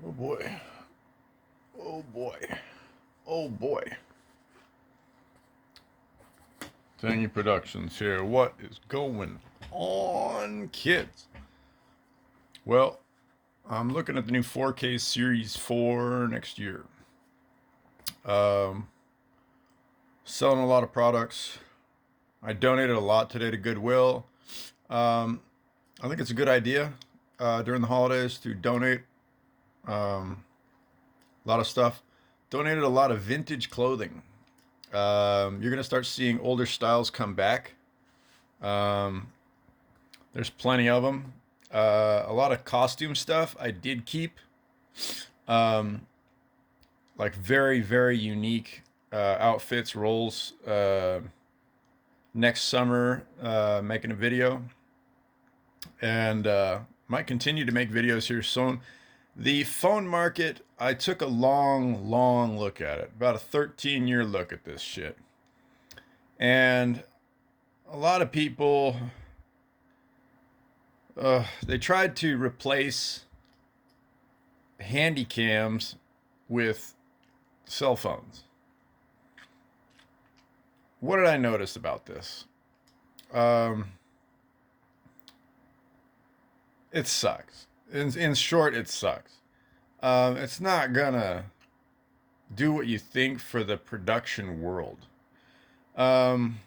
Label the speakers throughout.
Speaker 1: Oh boy. Oh boy. Oh boy. Tangy Productions here. What is going on, kids? Well, I'm looking at the new 4K Series 4 next year. Um, Selling a lot of products. I donated a lot today to Goodwill. Um, I think it's a good idea during the holidays to donate a lot of stuff. Donated a lot of vintage clothing. You're going to start seeing older styles come back. Um, there's plenty of them. A lot of costume stuff I did keep. Um, like very, very unique outfits, roles. Next summer, making a video. And might continue to make videos here soon. The phone market, I took a long, long look at it. About a 13-year look at this shit. And a lot of people, they tried to replace handy cams with cell phones. What did I notice about this? Um, it sucks. In short, it sucks. It's not gonna do what you think for the production world. Um,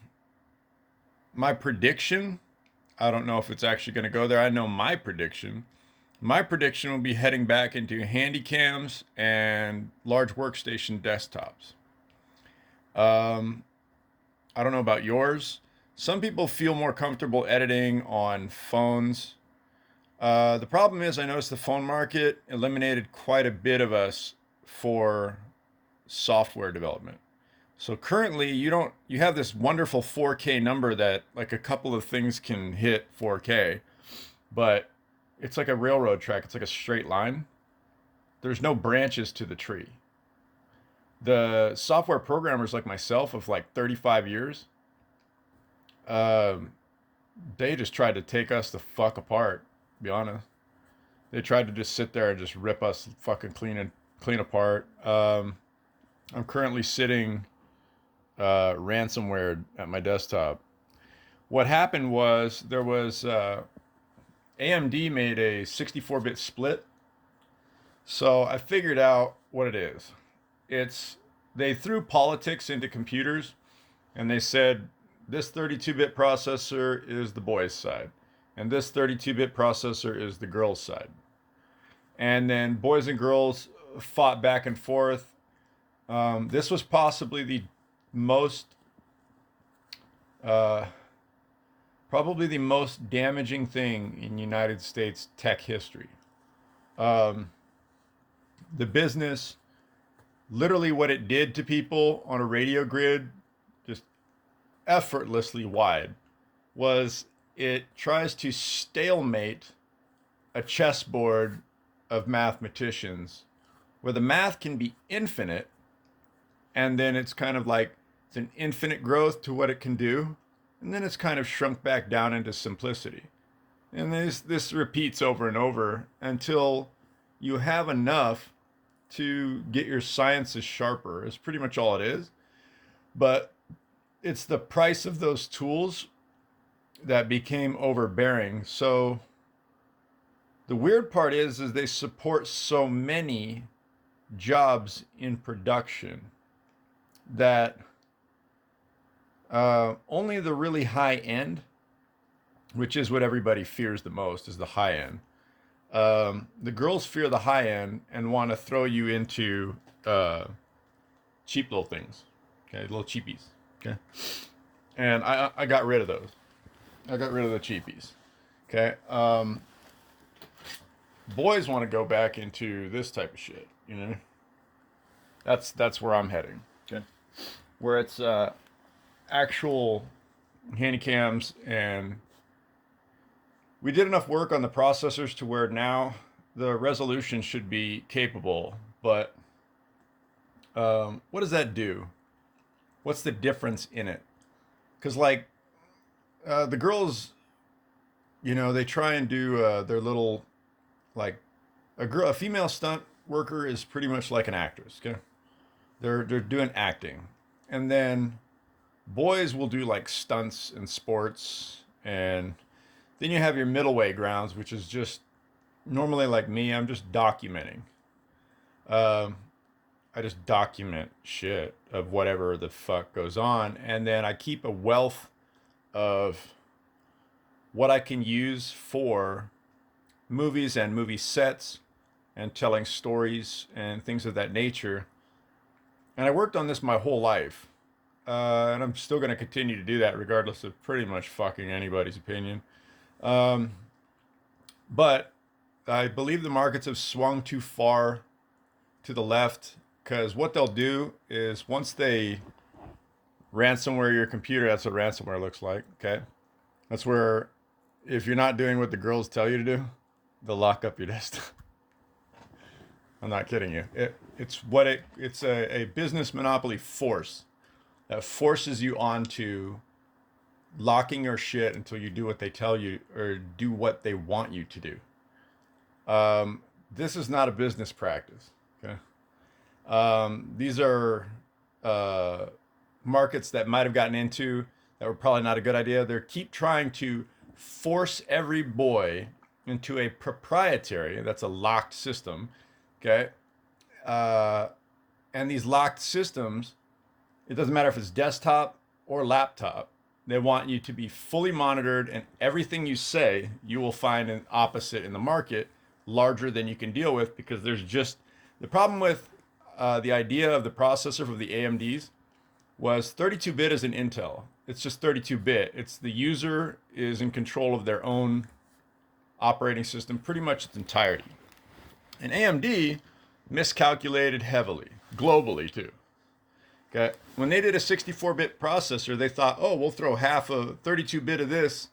Speaker 1: my prediction, I don't know if it's actually going to go there. I know my prediction. My prediction will be heading back into handy cams and large workstation desktops. Um, I don't know about yours. Some people feel more comfortable editing on phones. The problem is, I noticed the phone market eliminated quite a bit of us for software development. So currently, you have this wonderful 4K number that like a couple of things can hit 4K, but it's like a railroad track. It's like a straight line. There's no branches to the tree. The software programmers like myself of like 35 years, um, they just tried to take us the fuck apart. To be honest, they tried to just sit there and just rip us fucking clean apart. I'm currently sitting ransomware at my desktop. What happened was there was AMD made a 64-bit split, so I figured out what it is. It's they threw politics into computers, and they said this 32-bit processor is the boys' side, and this 32-bit processor is the girls' side, and then boys and girls fought back and forth. This was possibly the most uh, probably the most damaging thing in United States tech history. Um, the business, literally what it did to people on a radio grid, just effortlessly wide, was it tries to stalemate a chessboard of mathematicians where the math can be infinite, and then it's kind of like it's an infinite growth to what it can do, and then it's kind of shrunk back down into simplicity. And this repeats over and over until you have enough to get your sciences sharper. Is pretty much all it is. But it's the price of those tools that became overbearing. So the weird part is they support so many jobs in production that only the really high end, which is what everybody fears the most, is the high end. The girls fear the high end and want to throw you into uh, cheap little things, okay, little cheapies, okay. And I got rid of those. I got rid of the cheapies, okay. Boys want to go back into this type of shit, you know. That's where I'm heading, okay. Where it's actual handy cams, and we did enough work on the processors to where now the resolution should be capable, but what does that do? What's the difference in it? Because like the girls, they try and do their little like a female stunt worker is pretty much like an actress. Okay, they're doing acting, and then boys will do like stunts and sports, and then you have your middleweight grounds, which is just normally like me. I'm just documenting. Um, I just document shit of whatever the fuck goes on, and then I keep a wealth of what I can use for movies and movie sets and telling stories and things of that nature. And I worked on this my whole life. And I'm still going to continue to do that regardless of pretty much fucking anybody's opinion. Um, but I believe the markets have swung too far to the left because what they'll do is once they ransomware your computer, that's what ransomware looks like. Okay. That's where if you're not doing what the girls tell you to do, they'll lock up your desktop. I'm not kidding you. It's a business monopoly force that forces you onto locking your shit until you do what they tell you or do what they want you to do. This is not a business practice. Okay. These are markets that might have gotten into that were probably not a good idea. They keep trying to force every boy into a proprietary, that's a locked system. Okay. And these locked systems, it doesn't matter if it's desktop or laptop. They want you to be fully monitored, and everything you say, you will find an opposite in the market larger than you can deal with because there's just the problem with the idea of the processor for the AMDs was 32-bit is an Intel. It's just 32-bit. It's the user is in control of their own operating system pretty much its entirety. And AMD miscalculated heavily, globally too. Okay. When they did a 64-bit processor, they thought, oh, we'll throw half a 32-bit of this,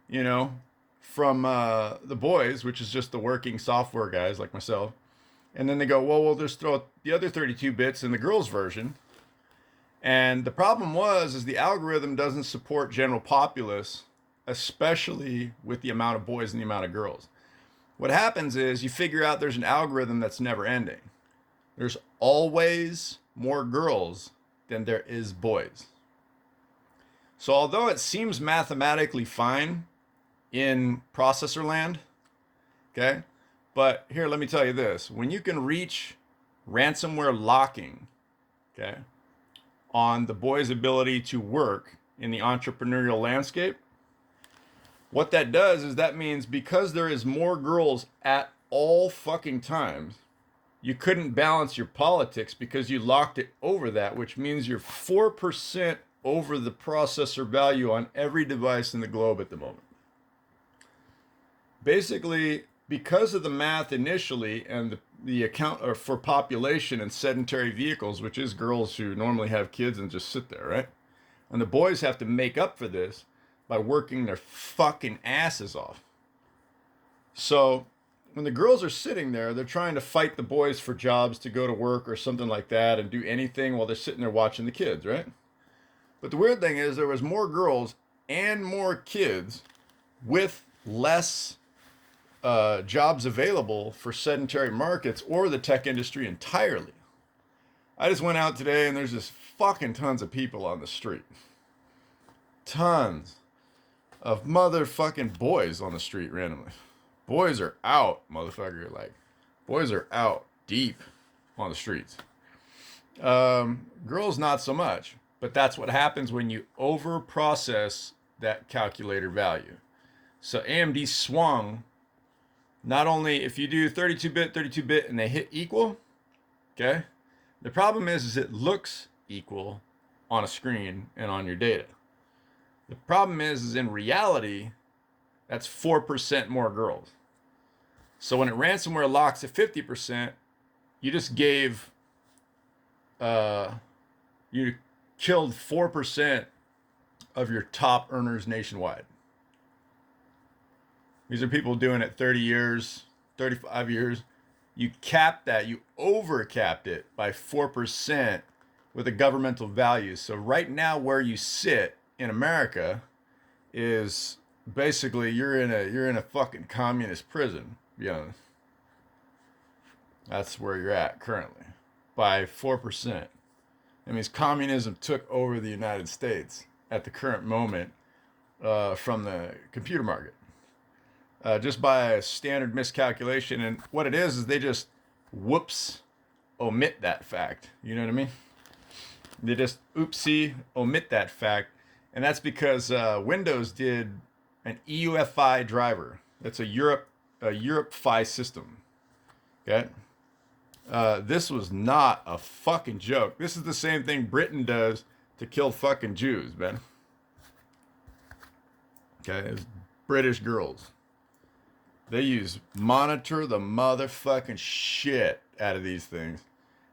Speaker 1: you know, from the boys, which is just the working software guys like myself. And then they go, well, we'll just throw the other 32 bits in the girls' version. And the problem is the algorithm doesn't support general populace, especially with the amount of boys and the amount of girls. What happens is you figure out there's an algorithm that's never ending. There's always more girls than there is boys. So although it seems mathematically fine in processor land, okay, but here, let me tell you this. When you can reach ransomware locking, okay, on the boys' ability to work in the entrepreneurial landscape, what that does is that means because there is more girls at all fucking times, you couldn't balance your politics because you locked it over that, which means you're 4% over the processor value on every device in the globe at the moment. Basically, because of the math initially and the account for population and sedentary vehicles, which is girls who normally have kids and just sit there, right? And the boys have to make up for this by working their fucking asses off. So when the girls are sitting there, they're trying to fight the boys for jobs to go to work or something like that and do anything while they're sitting there watching the kids, right? But the weird thing is there was more girls and more kids with less jobs available for sedentary markets or the tech industry entirely. I just went out today and there's just fucking tons of people on the street. Tons of motherfucking boys on the street randomly. Boys are out, motherfucker. Like, boys are out deep on the streets. Girls, not so much. But that's what happens when you over process that calculator value. So AMD swung. Not only if you do 32-bit, and they hit equal, okay? The problem is it looks equal on a screen and on your data. The problem is in reality, that's 4% more girls. So when it ransomware locks at 50%, you just gave, you killed 4% of your top earners nationwide. These are people doing it 30 years, 35 years. You capped that, you over-capped it by 4% with a governmental value. So right now where you sit in America is basically you're in a fucking communist prison, to be honest. That's where you're at currently, by 4%. That means communism took over the United States at the current moment from the computer market, just by a standard miscalculation. And what it is they just whoops omit that fact. You know what I mean? They just oopsie omit that fact, and that's because Windows did an EUFI driver. That's a Europe PHY system. Okay. This was not a fucking joke. This is the same thing Britain does to kill fucking Jews, man. Okay, it's British girls. They monitor the motherfucking shit out of these things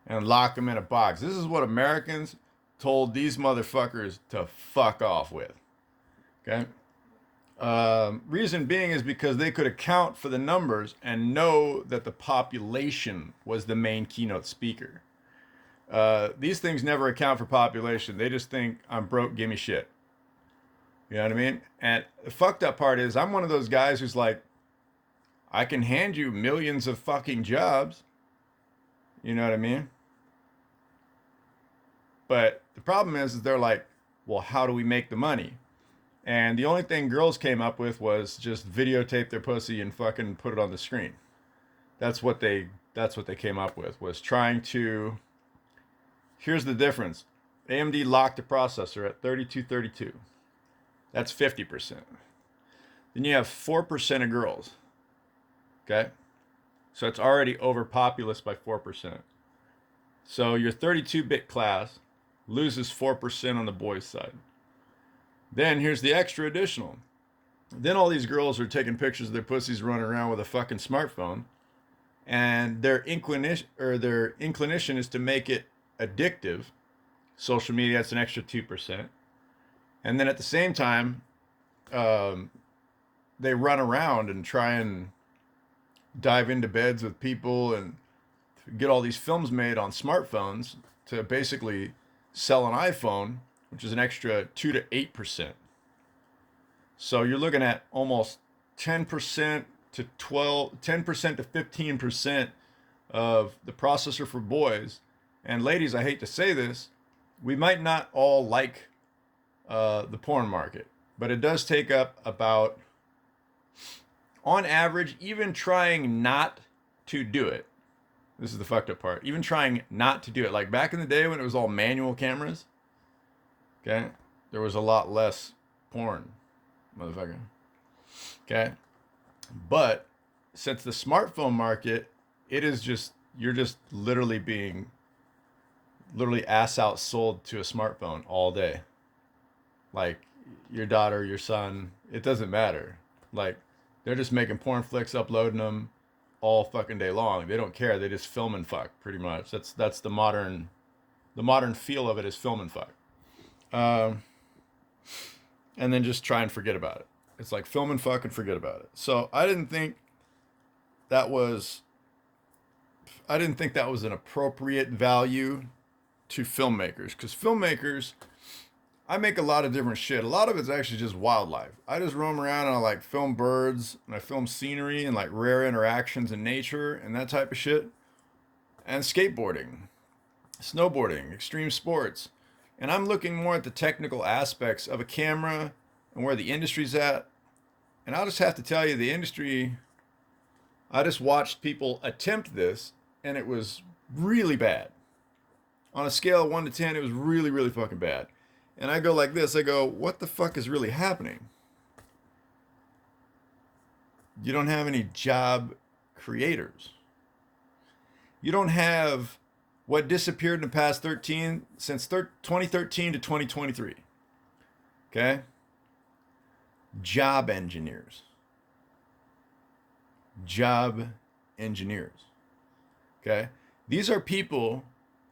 Speaker 1: and lock them in a box. This is what Americans told these motherfuckers to fuck off with. Okay? Reason being is because they could account for the numbers and know that the population was the main keynote speaker. These things never account for population. They just think, I'm broke, give me shit. You know what I mean? And the fucked up part is I'm one of those guys who's like, I can hand you millions of fucking jobs. You know what I mean? But the problem is they're like, well, how do we make the money? And the only thing girls came up with was just videotape their pussy and fucking put it on the screen. That's what they came up with, was trying to. Here's the difference. AMD locked the processor at 3232. That's 50%. Then you have 4% of girls. Okay? So it's already overpopulous by 4%. So your 32-bit class loses 4% on the boys' side. Then here's the extra additional. Then all these girls are taking pictures of their pussies running around with a fucking smartphone, and their inclination is to make it addictive. Social media, that's an extra 2%. And then at the same time, they run around and try and dive into beds with people and get all these films made on smartphones to basically sell an iPhone, which is an extra 2 to 8%. So you're looking at almost 10% to 10% to 15% of the processor for boys. And ladies, I hate to say this, we might not all like the porn market, but it does take up about, on average, even trying not to do it. This is the fucked up part. Even trying not to do it. Like back in the day when it was all manual cameras, okay, there was a lot less porn, motherfucker. Okay. But since the smartphone market, it is just, you're just literally being ass out sold to a smartphone all day. Like your daughter, your son, it doesn't matter. Like they're just making porn flicks, uploading them all fucking day long. They don't care. They just film and fuck, pretty much. That's the modern feel of it, is film and fuck. And then just try and forget about it. It's like film and fuck and forget about it. So I didn't think that was an appropriate value to filmmakers, because filmmakers, I make a lot of different shit. A lot of it's actually just wildlife. I just roam around and I like film birds and I film scenery and like rare interactions in nature and that type of shit. And skateboarding, snowboarding, extreme sports. And I'm looking more at the technical aspects of a camera and where the industry's at. And I'll just have to tell you, the industry, I just watched people attempt this and it was really bad. On a scale of 1 to 10, it was really, really fucking bad. And I go like this, I go, what the fuck is really happening? You don't have any job creators. You don't have what disappeared in the past 2013 to 2023. Okay? Job engineers. Job engineers. Okay? These are people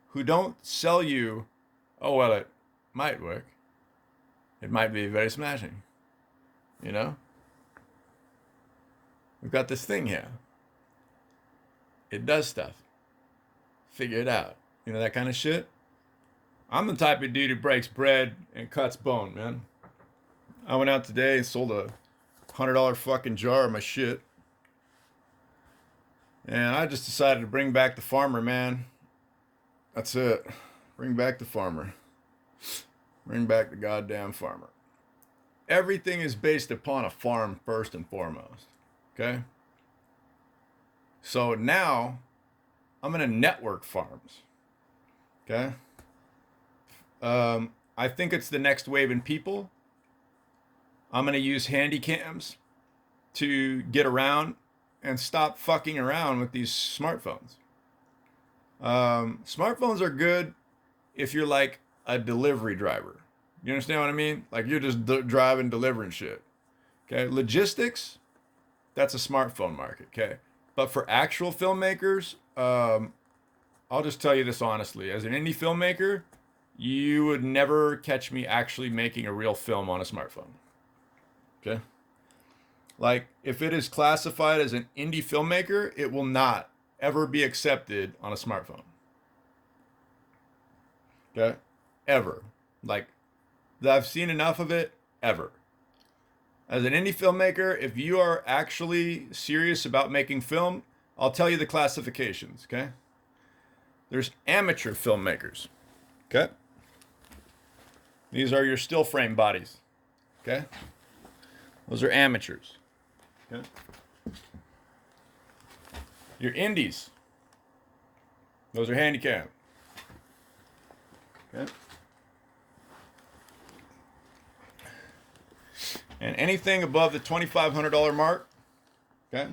Speaker 1: who don't sell you, oh, well, it might work. It might be very smashing. You know? We've got this thing here. It does stuff. Figure it out. You know, that kind of shit. I'm the type of dude who breaks bread and cuts bone, man. I went out today and sold a $100 fucking jar of my shit. And I just decided to bring back the farmer, man. That's it. Bring back the farmer. Bring back the goddamn farmer. Everything is based upon a farm first and foremost. Okay? So now I'm going to network farms. Okay? I think it's the next wave in people. I'm going to use handy cams to get around and stop fucking around with these smartphones. Smartphones are good if you're like a delivery driver. You understand what I mean? Like you're just driving, delivering shit. Okay. Logistics, that's a smartphone market. Okay. But for actual filmmakers, I'll just tell you this honestly. As an indie filmmaker, you would never catch me actually making a real film on a smartphone. Okay. Like, if it is classified as an indie filmmaker, it will not ever be accepted on a smartphone. Okay? Ever. Like, I've seen enough of it, ever. As an indie filmmaker, if you are actually serious about making film, I'll tell you the classifications, okay? There's amateur filmmakers, okay? These are your still frame bodies, okay? Those are amateurs. Okay. Your indies. Those are handicap. Okay. And anything above the $2,500 mark, okay?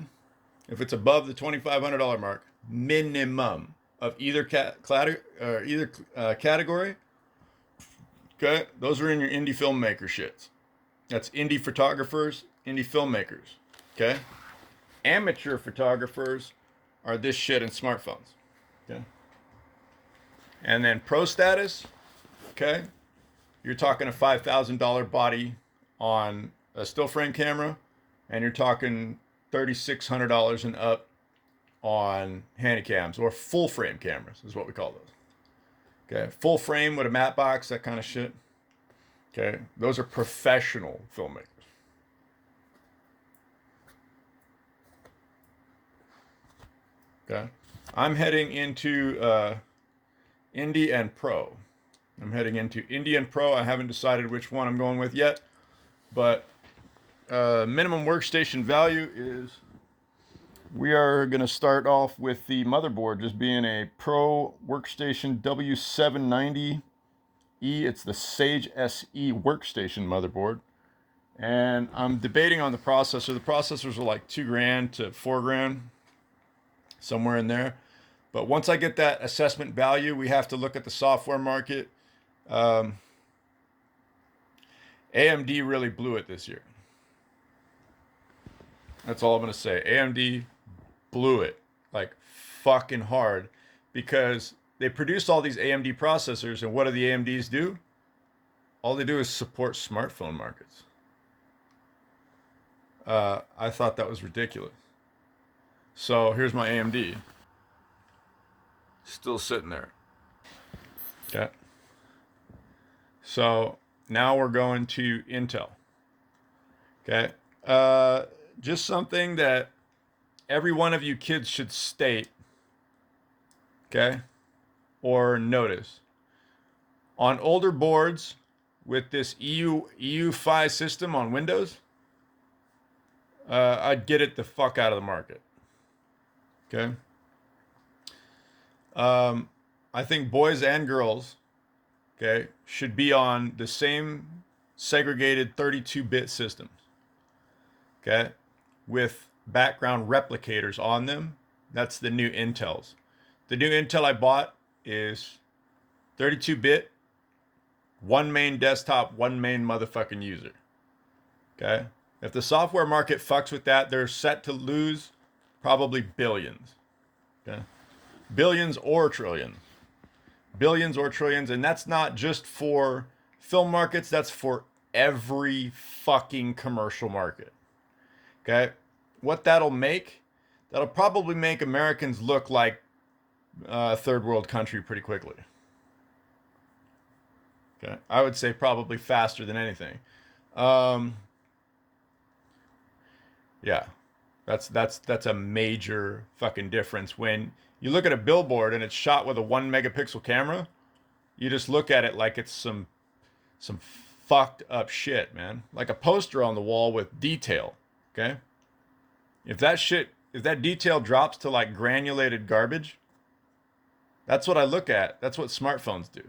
Speaker 1: If it's above the $2,500 mark, minimum of either category, okay? Those are in your indie filmmaker shits. That's indie photographers, indie filmmakers. Okay? Amateur photographers are this shit in smartphones. Okay? And then pro status, okay? You're talking a $5,000 body on a still frame camera, and you're talking $3,600 and up on handycams or full frame cameras is what we call those. Okay? Full frame with a matte box, that kind of shit. Okay? Those are professional filmmakers. Okay. I'm heading into indie and pro. I'm heading into indie and pro. I haven't decided which one I'm going with yet, but minimum workstation value is, we are going to start off with the motherboard just being a Pro Workstation W790E. It's the Sage SE workstation motherboard. And I'm debating on the processor. The processors are like $2,000 to $4,000. Somewhere in there. But once I get that assessment value, we have to look at the software market. AMD really blew it this year. That's all I'm going to say. AMD blew it like fucking hard because they produced all these AMD processors, and what do the AMDs do? All they do is support smartphone markets. I thought that was ridiculous. So here's my AMD. Still sitting there. Okay. So now we're going to Intel. Okay. Just something that every one of you kids should state. Okay. Or notice. On older boards with this EU5 system on Windows, I'd get it the fuck out of the market. Okay. I think boys and girls, okay, should be on the same segregated 32-bit systems, okay, with background replicators on them. That's the new Intels. The new Intel I bought is 32-bit, one main desktop, one main motherfucking user. Okay? If the software market fucks with that, they're set to lose probably billions. Okay? Billions or trillions. Billions or trillions. And that's not just for film markets, that's for every fucking commercial market. Okay? What that'll probably make Americans look like a third world country pretty quickly. Okay? I would say probably faster than anything. Yeah. That's a major fucking difference. When you look at a billboard and it's shot with a 1 megapixel camera, you just look at it like it's some fucked up shit, man. Like a poster on the wall with detail. Okay? If that detail drops to like granulated garbage, that's what I look at. That's what smartphones do.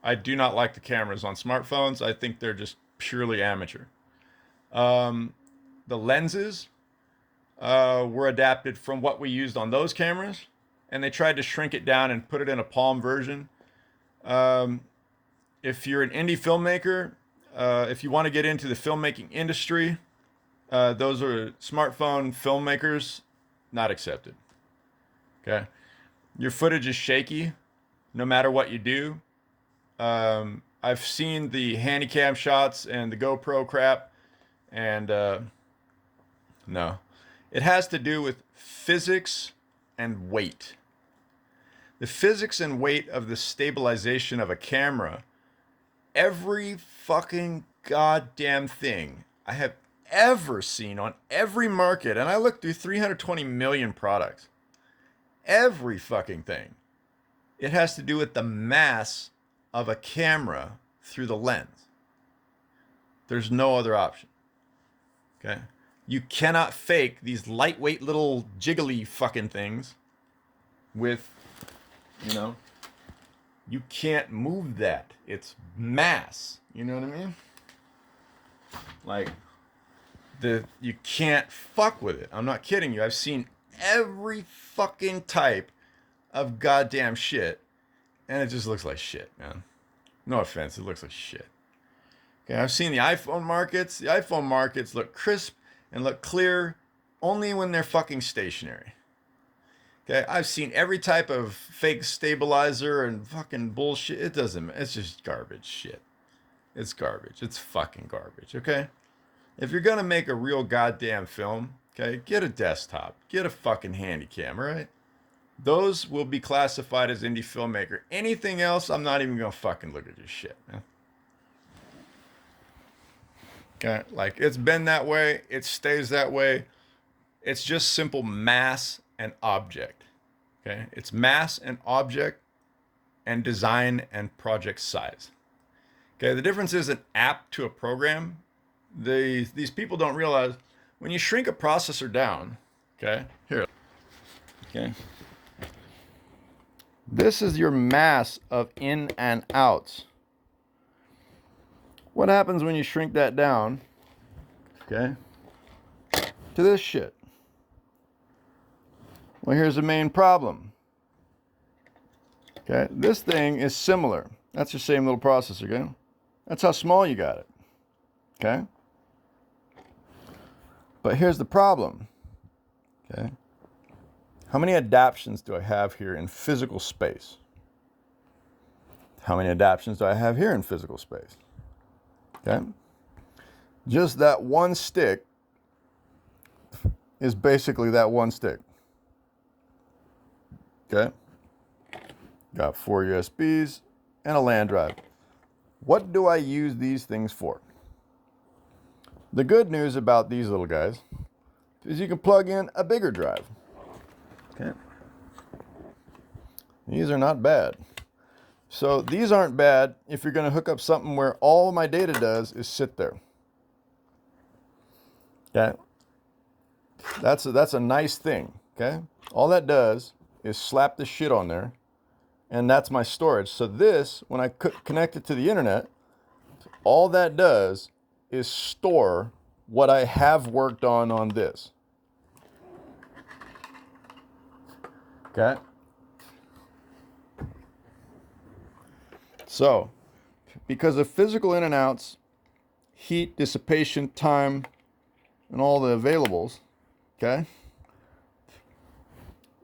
Speaker 1: I do not like the cameras on smartphones. I think they're just purely amateur. Um, the lenses were adapted from what we used on those cameras, and they tried to shrink it down and put it in a palm version. Um, if you're an indie filmmaker, if you want to get into the filmmaking industry, those are smartphone filmmakers, not accepted. Okay, your footage is shaky, no matter what you do. I've seen the Handycam shots and the GoPro crap, and no, it has to do with physics and weight. The physics and weight of the stabilization of a camera. Every fucking goddamn thing I have ever seen on every market, and I looked through 320 million products. Every fucking thing. It has to do with the mass of a camera through the lens. There's no other option. Okay? You cannot fake these lightweight little jiggly fucking things with, you know, you can't move that. It's mass. You know what I mean? Like, you can't fuck with it. I'm not kidding you. I've seen every fucking type of goddamn shit, and it just looks like shit, man. No offense, it looks like shit. Okay, I've seen the iPhone markets. The iPhone markets look crisp and look clear only when they're fucking stationary. Okay, I've seen every type of fake stabilizer and fucking bullshit. It's just garbage shit. It's garbage. It's fucking garbage, okay? If you're gonna make a real goddamn film, okay, get a desktop. Get a fucking Handycam, all right? Those will be classified as indie filmmaker. Anything else, I'm not even gonna fucking look at your shit, man. Okay, like it's been that way, it stays that way. It's just simple mass and object. Okay, it's mass and object and design and project size. Okay, the difference is an app to a program. These people don't realize when you shrink a processor down. Okay, here. Okay. This is your mass of in and outs. What happens when you shrink that down, okay, to this shit? Well, here's the main problem. Okay, this thing is similar. That's the same little processor, okay? That's how small you got it. Okay? But here's the problem. Okay? How many adaptions do I have here in physical space? How many adaptions do I have here in physical space? Okay? Just that one stick is basically that one stick. Okay? Got 4 USBs and a LAN drive. What do I use these things for? The good news about these little guys is you can plug in a bigger drive. Okay. These are not bad. So these aren't bad if you're going to hook up something where all my data does is sit there. Okay. That's a nice thing. Okay. All that does is slap the shit on there, and that's my storage. So this, when I connect it to the internet, all that does is store what I have worked on this. Okay? So, because of physical in and outs, heat, dissipation, time, and all the availables, okay?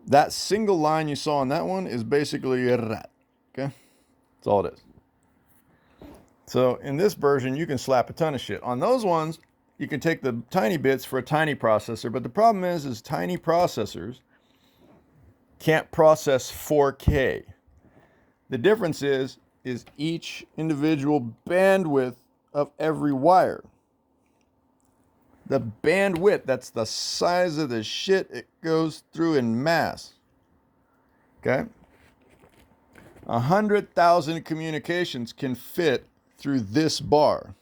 Speaker 1: That single line you saw on that one is basically a rat, okay? That's all it is. So in this version, you can slap a ton of shit. On those ones, you can take the tiny bits for a tiny processor, but the problem is tiny processors can't process 4K. The difference is each individual bandwidth of every wire. The bandwidth, that's the size of the shit it goes through in mass. Okay? 100,000 communications can fit through this bar.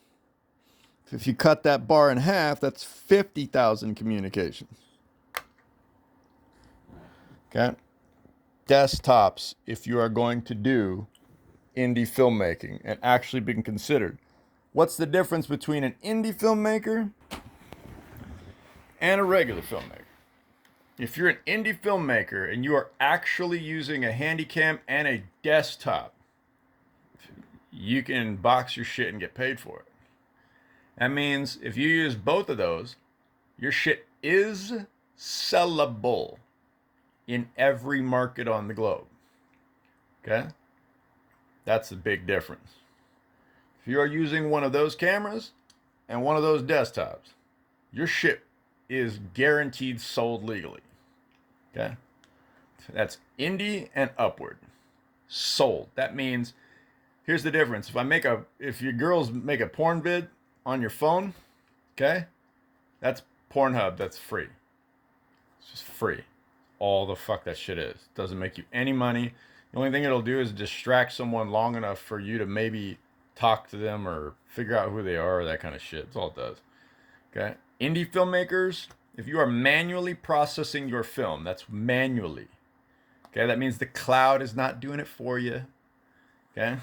Speaker 1: If you cut that bar in half, that's 50,000 communications. Okay? Desktops, if you are going to do indie filmmaking and actually being considered. What's the difference between an indie filmmaker and a regular filmmaker? If you're an indie filmmaker and you are actually using a Handycam and a desktop, you can box your shit and get paid for it. That means if you use both of those, your shit is sellable in every market on the globe. Okay? That's the big difference. If you are using one of those cameras and one of those desktops, your shit is guaranteed sold legally. Okay? That's indie and upward. Sold. That means, here's the difference. If your girls make a porn vid on your phone, okay? That's Pornhub. That's free. It's just free. All the fuck that shit is. Doesn't make you any money. The only thing it'll do is distract someone long enough for you to maybe talk to them or figure out who they are or that kind of shit. That's all it does. Okay? Indie filmmakers, if you are manually processing your film, that's manually. Okay? That means the cloud is not doing it for you. Okay?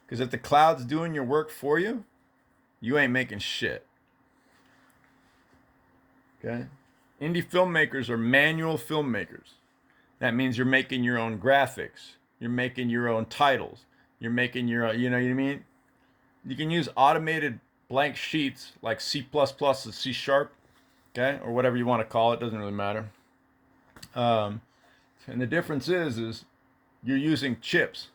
Speaker 1: Because if the cloud's doing your work for you, you ain't making shit. Okay? Indie filmmakers are manual filmmakers. That means you're making your own graphics. You're making your own titles. You're making your own, you know what I mean? You can use automated blank sheets like C++ and C Sharp, okay? Or whatever you want to call it, doesn't really matter. And the difference is you're using chips,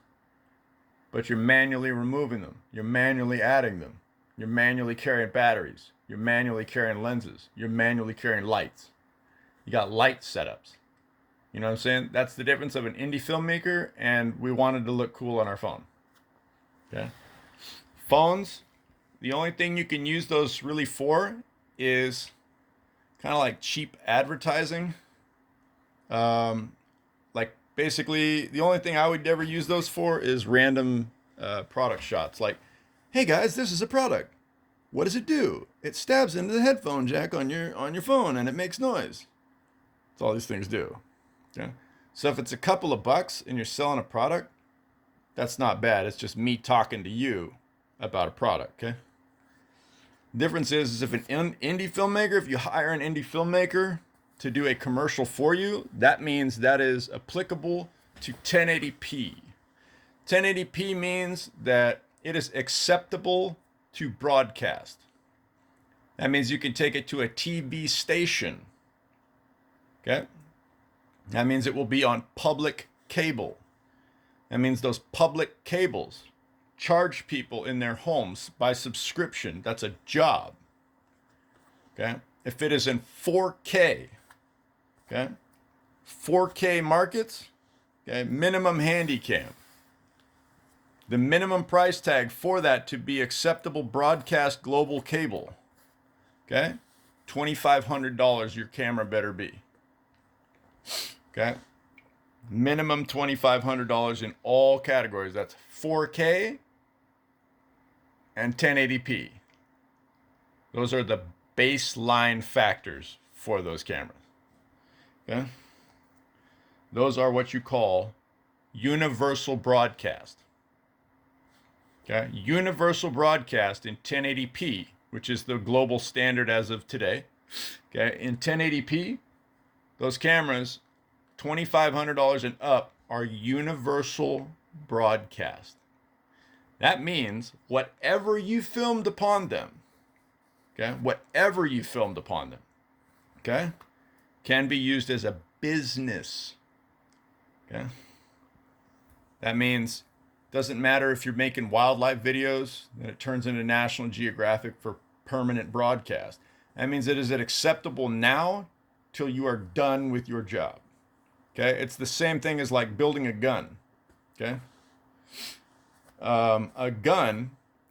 Speaker 1: but you're manually removing them. You're manually adding them. You're manually carrying batteries. You're manually carrying lenses. You're manually carrying lights. You got light setups. You know what I'm saying? That's the difference of an indie filmmaker, and we wanted to look cool on our phone. Okay? Phones, the only thing you can use those really for is kind of like cheap advertising. Like basically, the only thing I would ever use those for is random product shots. Like, hey guys, this is a product. What does it do? It stabs into the headphone jack on your phone and it makes noise. That's all these things do. Okay? So if it's a couple of bucks and you're selling a product, that's not bad. It's just me talking to you about a product, okay? Difference is if an indie filmmaker, if you hire an indie filmmaker to do a commercial for you, that means that is applicable to 1080p. 1080p means that it is acceptable to broadcast. That means you can take it to a TV station. Okay? That means it will be on public cable. That means those public cables charge people in their homes by subscription. That's a job. Okay? If it is in 4K, okay? 4K markets, okay? Minimum Handycam. The minimum price tag for that to be acceptable broadcast global cable, okay? $2,500 your camera better be. Okay? Minimum $2,500 in all categories. That's 4K and 1080p. Those are the baseline factors for those cameras. Okay? Those are what you call universal broadcast. Okay? Universal broadcast in 1080p, which is the global standard as of today. Okay? In 1080p, those cameras, $2,500 and up, are universal broadcast. That means whatever you filmed upon them, okay, whatever you filmed upon them, okay, can be used as a business. Okay? That means doesn't matter if you're making wildlife videos, then it turns into National Geographic for permanent broadcast. That means it is acceptable now till you are done with your job. Okay? It's the same thing as like building a gun. Okay? A gun,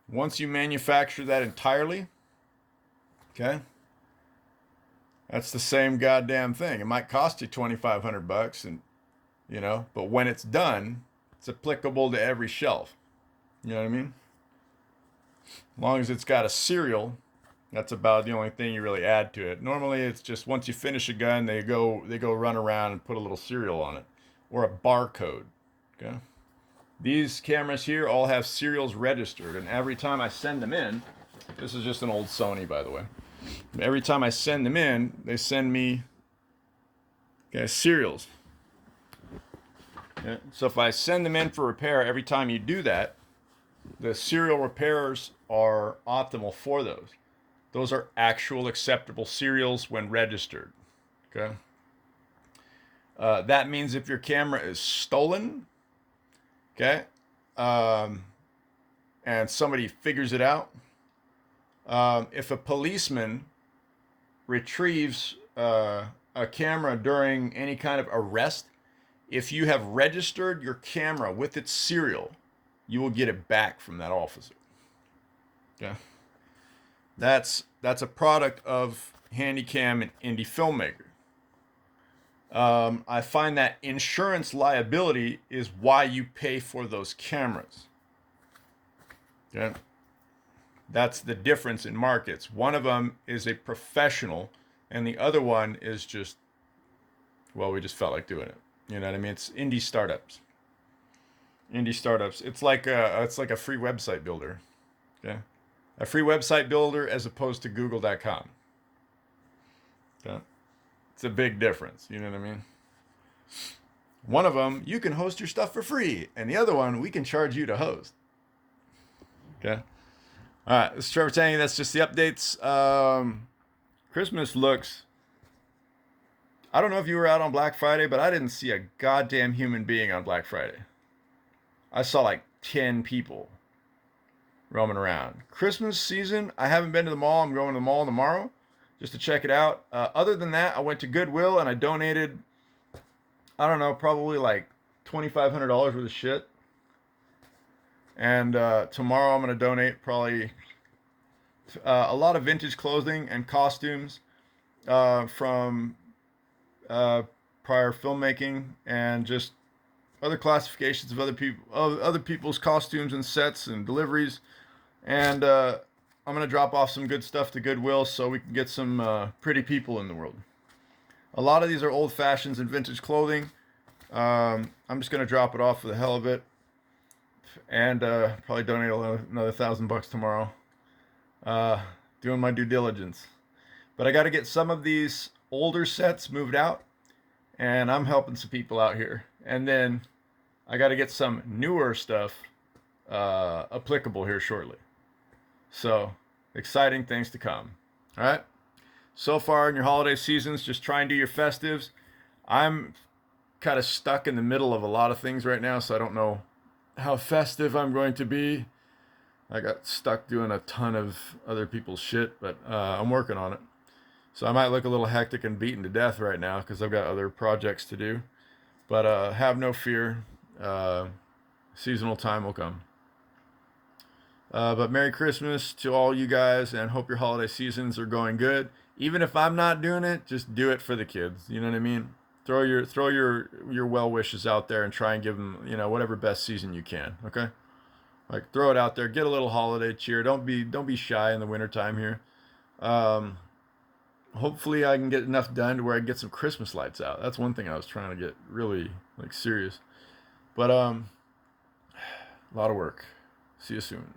Speaker 1: once you manufacture that entirely, okay, That's the same goddamn thing. It might cost you 2,500 bucks, and but when it's done, it's applicable to every shelf. You know what I mean? As long as it's got a serial, that's about the only thing you really add to it. Normally, it's just once you finish a gun, they go run around and put a little serial on it or a barcode. Okay. These cameras here all have serials registered, and every time I send them in, this is just an old Sony, by the way. Every time I send them in, they send me serials. Okay. So if I send them in for repair, every time you do that, the serial repairs are optimal for those. Those are actual acceptable serials when registered. Okay. That means if your camera is stolen, okay, and somebody figures it out, if a policeman retrieves a camera during any kind of arrest, if you have registered your camera with its serial, you will get it back from that officer. Okay. That's a product of Handycam and Indie Filmmaker. I find that insurance liability is why you pay for those cameras. Okay. That's the difference in markets. One of them is a professional, and the other one is just, well, we just felt like doing it. You know what I mean? It's indie startups. Indie startups. It's like a free website builder. Okay. A free website builder as opposed to Google.com. Okay. It's a big difference. You know what I mean? One of them, you can host your stuff for free, and the other one, we can charge you to host. Okay. All right. This is Trevor Tang. That's just the updates. Christmas looks. I don't know if you were out on Black Friday, but I didn't see a goddamn human being on Black Friday. I saw like 10 people roaming around. Christmas season, I haven't been to the mall. I'm going to the mall tomorrow just to check it out. Other than that, I went to Goodwill and I donated, I don't know, probably like $2,500 worth of shit. And tomorrow I'm going to donate probably a lot of vintage clothing and costumes from prior filmmaking and just other classifications of other people's costumes and sets and deliveries. And I'm going to drop off some good stuff to Goodwill so we can get some pretty people in the world. A lot of these are old fashions and vintage clothing. I'm just going to drop it off for the hell of it. And probably donate another $1,000 tomorrow. Doing my due diligence. But I got to get some of these older sets moved out. And I'm helping some people out here. And then I got to get some newer stuff applicable here shortly. So, exciting things to come. All right. So far in your holiday seasons, just try and do your festives. I'm kind of stuck in the middle of a lot of things right now, so I don't know how festive I'm going to be. I got stuck doing a ton of other people's shit, but I'm working on it. So I might look a little hectic and beaten to death right now because I've got other projects to do. But have no fear. Seasonal time will come. But Merry Christmas to all you guys, and hope your holiday seasons are going good. Even if I'm not doing it, just do it for the kids. You know what I mean? Throw your well wishes out there and try and give them, whatever best season you can. Okay, like throw it out there. Get a little holiday cheer. Don't be shy in the wintertime here. Hopefully I can get enough done to where I can get some Christmas lights out. That's one thing I was trying to get really serious. But a lot of work. See you soon.